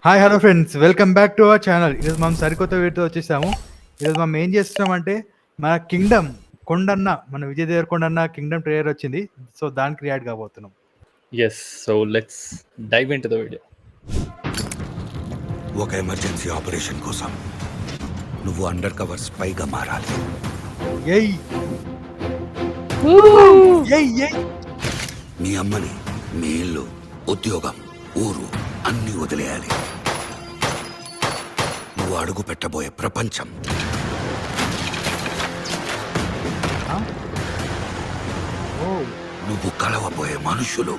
Hi hello friends, welcome back to our channel. ఈరోజు మనం సరికొత్త వీడియోతో వచ్చేసాము. ఈరోజు మనం ఏం చేస్తున్నామంటే మన కింగ్డమ్ కొండన్న, మన విజయ్ దేవరకొండన్న కింగ్డమ్ ట్రైలర్ వచ్చింది. సో దానికి రియాక్ట్ కాబోతున్నాం. So let's dive into the video. ఒక ఎమర్జెన్సీ ఆపరేషన్ కోసం నువ్వు అండర్ కవర్ స్పైగా మారాలి. ఏయ్ ఏయ్ ఏయ్ మీ అమ్మని, మీ ఇల్లు, ఉద్యోగం, ఊరు అన్నీ వదిలేయాలి. నువ్వు అడుగు పెట్టబోయే ప్రపంచం, ఓ నువ్వు కలవబోయే మనుషులు,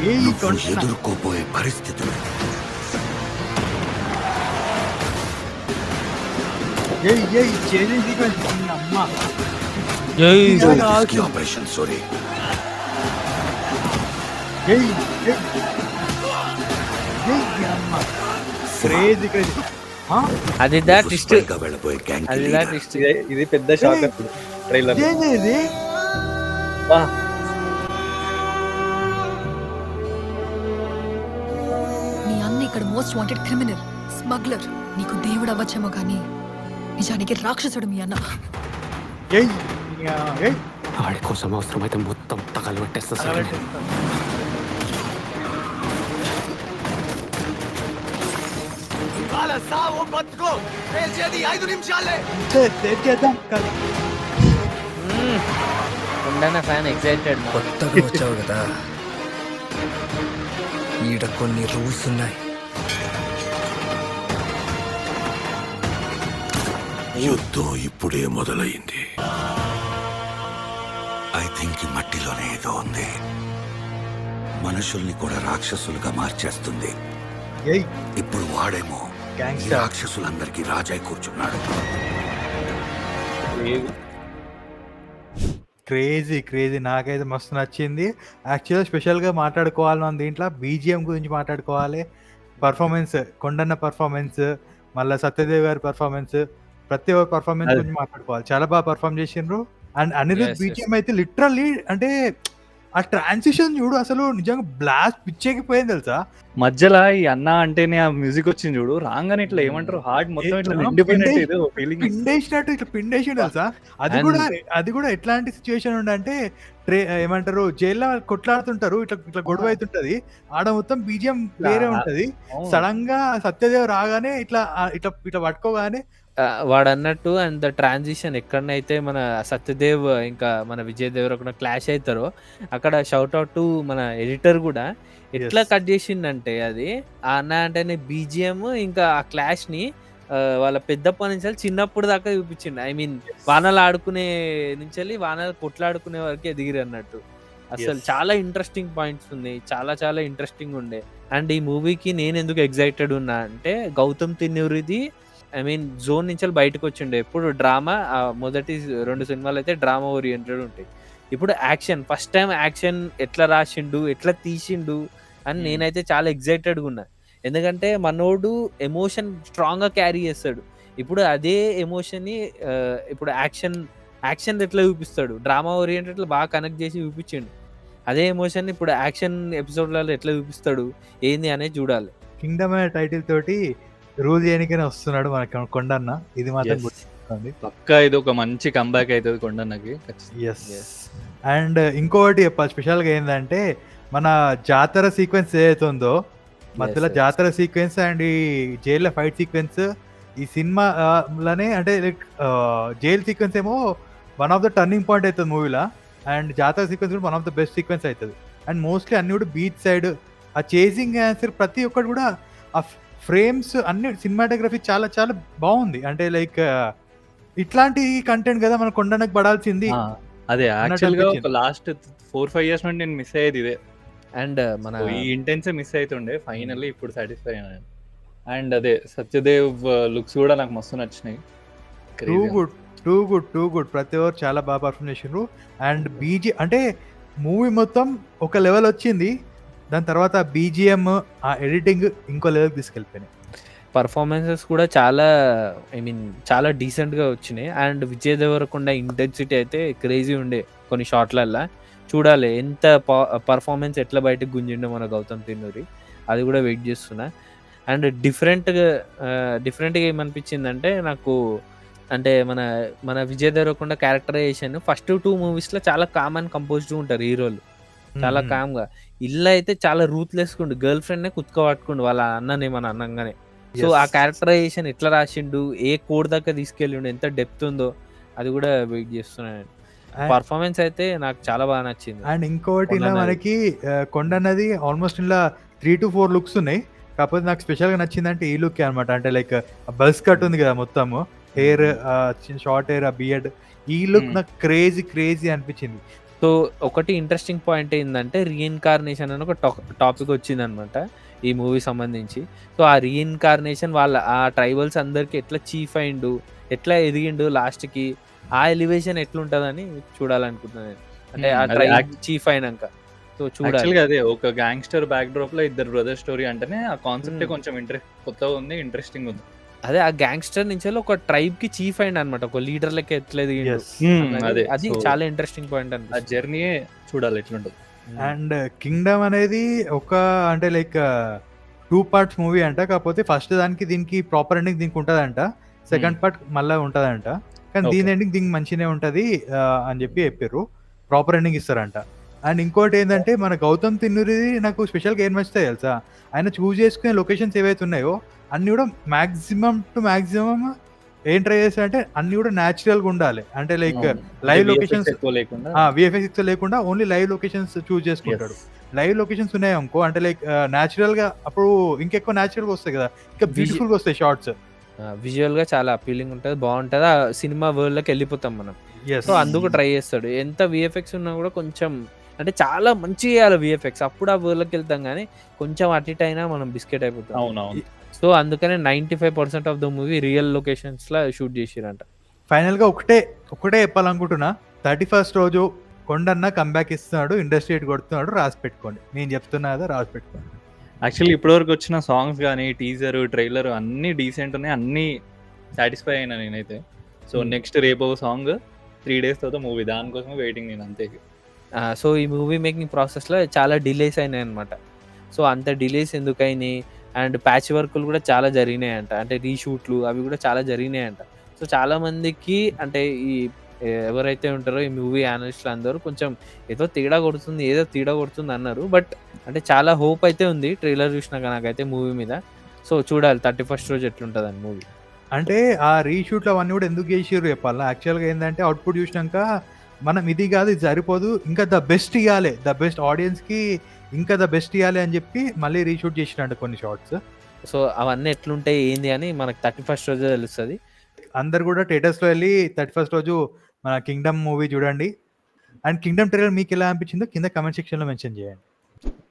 ఏయ్ నువ్వు కొండన్న, ఎదుర్కోబోయే పరిస్థితులు, ఏయ్ ఏయ్ చేంజింగ్ సీక్వెన్స్ అమ్మ. Operation sorry. ఏయ్ ఏయ్ ఏయ్ అమ్మ, క్రేజీ క్రేజీ. అది దా ట్విస్ట్, వెళ్ళబోయే గ్యాంగ్ అది దా ట్విస్ట్. ఇది పెద్ద షాక్ అప్పుడు ట్రైలర్. ఏంది నీ అన్న ఇక్కడ మోస్ట్ వాంటెడ్ క్రిమినల్, స్మగ్లర్. నీకు దేవుడు అవ్వచ్చేమో కానీ నిజానికి రాక్షసుడు మీ అన్న. ఏయ్ ఏయ్ వాడి కోసం అవసరమైతే మొత్తం తగలు పెట్టేస్తా సార్. చేద్దాం. ఉండన్న ఫ్యాన్ ఎక్సైటెడ్. కొత్తగా వచ్చావు కదా, ఈడ కొన్ని రూల్స్ ఉన్నాయి. యుద్ధం ఇప్పుడే మొదలైంది. ఐ థింక్ ఈ మట్టిలోనే ఏదో ఉంది. మనుషుల్ని కూడా రాక్షసులుగా మార్చేస్తుంది. ఏయ్ ఇప్పుడు వాడేమో ఈ గ్యాంగ్స్టర్. రాక్షసులందరికీ రాజై కూర్చున్నాడు. క్రేజీ క్రేజీ, నాకైతే మస్తు నచ్చింది. యాక్చువల్గా స్పెషల్గా మాట్లాడుకోవాలి మనం దీంట్లో బీజిఎం గురించి మాట్లాడుకోవాలి. పర్ఫార్మెన్స్, కొండన్న పర్ఫార్మెన్స్, మళ్ళీ సత్యదేవ్ గారి పర్ఫార్మెన్స్, ప్రతి ఒక్క పర్ఫార్మెన్స్ గురించి మాట్లాడుకోవాలి. చాలా బాగా పర్ఫార్మ్ చేసిండ్రు. అండ్ అనిరుద్ Yes, బీజిఎం అయితే లిటరల్లీ అంటే ఆ ట్రాన్సిషన్ చూడు, అసలు నిజంగా బ్లాస్ట్ పిచ్చేకిపోయింది తెలుసా. మధ్యలో ఈ అన్న అంటేనే ఆ మ్యూజిక్ వచ్చింది చూడు, రాగానే ఇట్లా ఏమంటారు హార్ట్ మొత్తం ఇట్లా నిండిపోయినట్టు ఏదో ఫీలింగ్. పిండేసినట్టు ఇట్లా పిండేసిండు తెలుసా. అది కూడా ఎట్లాంటి సిచ్యువేషన్ ఉండంటే ఏమంటారు, జైల్లో కొట్లాడుతుంటారు, ఇట్లా ఇట్లా గొడవ అవుతుంటది, ఆడ మొత్తం బీజిఎం వేరే ఉంటది. సడన్ గా సత్యదేవ్ రాగానే ఇట్లా ఇట్లా ఇట్లా పట్టుకోగానే వాడు అన్నట్టు అండ్ ద ట్రాన్సిషన్ ఎక్కడనైతే మన సత్యదేవ్ ఇంకా మన విజయ్ దేవరకొండ క్లాష్ అవుతారో అక్కడ షౌట్ అవుట్ టు మన ఎడిటర్ కూడా ఎట్లా కట్ చేసిండంటే అది ఆ అన్న అంటేనే బీజిఎం ఇంకా ఆ క్లాష్ ని వాళ్ళ పెద్దప్ప నుంచి చిన్నప్పుడు దాకా చూపించిండు. ఐ మీన్ వానలు ఆడుకునే నుంచి వానలు కొట్లాడుకునే వరకు ఎదిగిరి అన్నట్టు. అసలు చాలా ఇంట్రెస్టింగ్ పాయింట్స్ ఉన్నాయి, చాలా చాలా ఇంట్రెస్టింగ్ ఉండే. అండ్ ఈ మూవీకి నేను ఎందుకు ఎగ్జైటెడ్ ఉన్నా అంటే గౌతమ్ తిన్నూరిది ఐ మీన్ జోన్ నుంచి బయటకు వచ్చిండే. ఎప్పుడు డ్రామా, మొదటి 2 సినిమాలు అయితే డ్రామా ఓరియంటెడ్ ఉంటాయి. ఇప్పుడు యాక్షన్, ఫస్ట్ టైం యాక్షన్ ఎట్లా రాసిండు, ఎట్లా తీసిండు అని నేనైతే చాలా ఎగ్జైటెడ్గా ఉన్నా. ఎందుకంటే మనోడు ఎమోషన్ స్ట్రాంగ్గా క్యారీ చేస్తాడు. ఇప్పుడు అదే ఎమోషన్ని ఇప్పుడు యాక్షన్ ఎట్లా చూపిస్తాడు, డ్రామా ఓరియంటెడ్ బాగా కనెక్ట్ చేసి చూపించిండు. అదే ఎమోషన్ ఇప్పుడు యాక్షన్ ఎపిసోడ్లలో ఎట్లా చూపిస్తాడు ఏంది అనేది చూడాలి. కింగ్డమ్ అనే టైటిల్ తోటి రూల్ చేయడానికైనా వస్తున్నాడు మన కొండన్న. ఇది మాత్రం గుర్తుంచుకోండి. పక్కా ఇది ఒక మంచి కంబ్యాక్ అవుతుంది కొండన్నకి. ఎస్. అండ్ ఇంకొకటి చెప్పాలి స్పెషల్గా ఏంటంటే మన జాతర సీక్వెన్స్ ఏదైతే ఉందో మధ్యలో Yes. జాతర సీక్వెన్స్ అండ్ ఈ జైల్లో ఫైట్ సీక్వెన్స్ ఈ సినిమాలోనే అంటే లైక్ జైల్ సీక్వెన్స్ ఏమో one of the turning point అవుతుంది మూవీలో. అండ్ జాతర సీక్వెన్స్ కూడా one of the best sequence అవుతుంది. అండ్ మోస్ట్లీ అన్ని కూడా బీచ్ సైడ్ ఆ చేసింగ్ ఆన్సర్ ప్రతి ఒక్కటి కూడా ఆ ఫ్రేమ్స్ అన్ని సినిమాటోగ్రఫీ చాలా చాలా బాగుంది. అంటే లైక్ ఇట్లాంటి కంటెంట్ కదా మన కొండనకు పడాల్సింది. అదే యాక్చువల్ గా అనిపించింది. ఒక లాస్ట్ 4-5 years నుండి నేను మిస్ అయ్యేది ఇదే. అండ్ మన So, ఈ ఇంటెన్సే మిస్ అవుతుండే, ఫైనల్లీ ఇప్పుడు సాటిస్ఫై అయ్యాను. అండ్ అదే సత్యదేవ్ లుక్స్ కూడా నాకు మస్తు నచ్చినాయి. టూ గుడ్ ప్రతి ఒక్కరు చాలా బాగా పర్ఫామ్ చేసిండ్రు. అండ్ బీజీ అంటే మూవీ మొత్తం ఒక లెవెల్ వచ్చింది, దాని తర్వాత బీజిఎం ఆ ఎడిటింగ్ ఇంకో లెవెల్కి తీసుకెళ్ళిపోయినాయి. పర్ఫార్మెన్సెస్ కూడా చాలా ఐ మీన్ చాలా డీసెంట్గా వచ్చినాయి. అండ్ విజయ్ దేవరకొండ ఇంటెన్సిటీ అయితే క్రేజీ ఉండే కొన్ని షాట్లల్లో. చూడాలి ఎంత పర్ఫార్మెన్స్ ఎట్లా బయటకు గుంజిండో మన గౌతమ్ తిన్నూరి, అది కూడా వెయిట్ చేస్తున్నా. అండ్ డిఫరెంట్గా ఏమనిపించిందంటే నాకు, అంటే మన మన విజయ్ దేవరకొండ క్యారెక్టరైజేషన్ ఫస్ట్ 2 మూవీస్లో చాలా కామ్ అండ్ కంపోజ్డ్ ఉంటారు హీరోలు, చాలా కామ్గా. ఇల్లు అయితే చాలా రూత్లెస్గా ఉండు, గర్ల్ ఫ్రెండ్నే కుత్క పట్టుకుండు వాళ్ళ అన్నని మన అన్నంగానే. సో ఆ క్యారెక్టరైజేషన్ ఎట్లా రాసిండు, ఏ కోడ్ దాకా తీసుకెళ్ళిండు, ఎంత డెప్త్ ఉందో అది కూడా వెయిట్ చేస్తున్నాను. పర్ఫార్మెన్స్ అయితే నాకు చాలా బాగా నచ్చింది. అండ్ ఇంకోటి ఇలా కొండన్నది. మనకి కొండ అన్నది ఆల్మోస్ట్ ఇలా 3 to 4 లుక్స్ ఉన్నాయి. కాకపోతే నాకు స్పెషల్గా నచ్చిందంటే ఈ లుక్ అనమాట. అంటే లైక్ బస్ కట్ ఉంది కదా మొత్తము, హెయిర్ షార్ట్ హెయిర్, ఆ బియర్డ్, ఈ లుక్ నాకు క్రేజీ అనిపించింది. సో ఒకటి ఇంట్రెస్టింగ్ పాయింట్ ఏంటంటే రీఇన్కార్నేషన్ అని ఒక టాపిక్ వచ్చిందనమాట ఈ మూవీ సంబంధించి. సో ఆ రీఇన్కార్నేషన్ వాళ్ళ ఆ ట్రైబల్స్ అందరికి ఎట్లా చీఫ్ అయిండు, ఎట్లా ఎదిగిండు లాస్ట్కి, ఆ ఎలివేషన్ ఎట్లుంటుందని చూడాలనుకుంటున్నాను నేను. అంటే ఆ అది ట్రైబ్ చీఫ్ అయినాక సో చూడాలి. యాక్చువల్గా అదే ఒక గ్యాంగ్స్టర్ బ్యాక్ డ్రాప్ లో ఇద్దరు బ్రదర్ స్టోరీ అంటేనే ఆ కాన్సెప్టే కొంచెం కొత్తగా ఉంది, ఇంట్రెస్టింగ్ ఉంది. అదే ఆ గ్యాంగ్స్టర్ నుంచి ఒక ట్రైబ్ కి చీఫ్ అయింది అనమాట, ఒక లీడర్ లెక్క ఎట్లా ఎదిగిండు అదే అది So, చాలా ఇంట్రెస్టింగ్ పాయింట్ ఆ అనిపిస్తుంది. జర్నీయే చూడాలి ఎట్లుంటుంది. అండ్ కింగ్డమ్ అనేది ఒక అంటే లైక్ 2 parts మూవీ అంట. కాకపోతే ఫస్ట్ దానికి దీనికి ప్రాపర్ ఎండింగ్ దీనికి ఉంటుందంట, సెకండ్ పార్ట్ మళ్ళీ ఉంటుందంట. కానీ దీని Okay. ఎండింగ్ దీనికి మంచిగానే ఉంటుంది అని చెప్పి చెప్పారు, ప్రాపర్ ఎండింగ్ ఇస్తారంట. అండ్ ఇంకోటి ఏంటంటే మన గౌతమ్ తిన్నూరిది నాకు స్పెషల్గా ఏం నచ్చుతాయి తెలుసా, ఆయన చూస్ చేసుకునే లొకేషన్స్ ఏవైతే ఉన్నాయో అన్నీ కూడా మ్యాక్సిమం ఏం ట్రై చేస్తారంటే అన్నీ కూడా న్యాచురల్గా ఉండాలి. అంటే లైక్ లైవ్ లొకేషన్స్, ఎక్కువ లేకుండా విఎఫ్ఎక్స్ లేకుండా ఓన్లీ లైవ్ లొకేషన్స్ చూస్ చేసుకుంటాడు. లైవ్ లొకేషన్స్ ఉన్నాయి అనుకో అంటే లైక్ న్యాచురల్ గా, అప్పుడు ఇంకెక్కువ న్యాచురల్ గా వస్తాయి కదా, ఇంకా బ్యూటిఫుల్ గా వస్తాయి షార్ట్స్. విజువల్ గా చాలా అపీలింగ్ ఉంటుంది, బాగుంటుంది, ఆ సినిమా వరల్డ్ లోకి వెళ్ళిపోతాం మనం. సో అందుకు ట్రై చేస్తాడు. ఎంత విఎఫ్ఎక్స్ ఉన్నా కూడా కొంచెం అంటే చాలా మంచి చేయాలి విఎఫ్ఎక్స్, అప్పుడు ఆ వరల్డ్ లోకి వెళ్తాం. కానీ కొంచెం అటు ఇటు అయినా మనం బిస్కెట్ అయిపోతాం. అవునవును. సో అందుకనే 95% of the movie real locations లా షూట్ చేసిరంట. ఫైనల్ గా ఒకటే చెప్పాలనుకుంటున్నా, 31st రోజు కొండన్న కంబ్యాక్ ఇస్తున్నాడు, ఇండస్ట్రీ కొడుతున్నాడు, రాసి పెట్టుకోండి. నేను చెప్తున్నా కదా, రాసి పెట్టుకోండి. యాక్చువల్లీ ఇప్పటివరకు వచ్చిన సాంగ్స్ కానీ టీజర్ ట్రైలర్ అన్నీ డీసెంట్ ఉన్నాయి, అన్నీ సాటిస్ఫై అయినా నేనైతే. సో నెక్స్ట్ రేపు ఒక సాంగ్, 3 days తర్వాత మూవీ, దానికోసమే వెయిటింగ్ నేను అంతే. సో ఈ మూవీ మేకింగ్ ప్రాసెస్లో చాలా డిలేస్ అయినాయి అనమాట. సో అంత డిలేస్ ఎందుకైనాయి, అండ్ ప్యాచ్ వర్క్లు కూడా చాలా జరిగినాయంట, అంటే రీషూట్లు అవి కూడా చాలా జరిగినాయంట. సో చాలామందికి అంటే ఈ ఎవరైతే ఉంటారో ఈ మూవీ అనలిస్టులు అందరూ కొంచెం ఏదో తేడా కొడుతుంది అన్నారు. బట్ అంటే చాలా హోప్ అయితే ఉంది ట్రైలర్ చూసినాక నాకైతే మూవీ మీద. సో చూడాలి 31st రోజు ఎట్లుంటుందని మూవీ. అంటే ఆ రీషూట్లు అవన్నీ కూడా ఎందుకు చేసిర్రు చెప్పాలా, యాక్చువల్గా ఏంటంటే అవుట్పుట్ చూసినాక మనం ఇది కాదు, ఇది సరిపోదు, ఇంకా ద బెస్ట్ ఇవ్వాలి, ద బెస్ట్ ఆడియన్స్కి ఇంకా ద బెస్ట్ ఇవ్వాలి అని చెప్పి మళ్ళీ రీషూట్ చేసిరంట కొన్ని షార్ట్స్. సో అవన్నీ ఎట్లుంటాయి ఏంది అని మనకు 31st రోజే తెలుస్తుంది. అందరు కూడా థియేటర్స్లో వెళ్ళి 31st రోజు మన కింగ్డమ్ మూవీ చూడండి. అండ్ కింగ్డమ్ ట్రైలర్ మీకు ఎలా అనిపించిందో కింద కమెంట్ సెక్షన్లో మెన్షన్ చేయండి.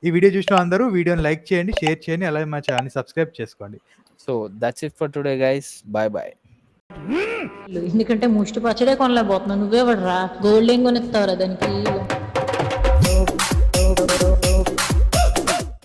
ఈ వీడియో చూసిన అందరూ వీడియోని లైక్ చేయండి, షేర్ చేయండి, అలాగే మా ఛానల్ని సబ్స్క్రైబ్ చేసుకోండి. So that's it for today guys, bye. ఎందుకంటే ముష్టి పచ్చడే కొనలేకపోతున్నావు, నువ్వే పడరా, గోల్డ్ ఏం కొనిస్తావురా దానికి.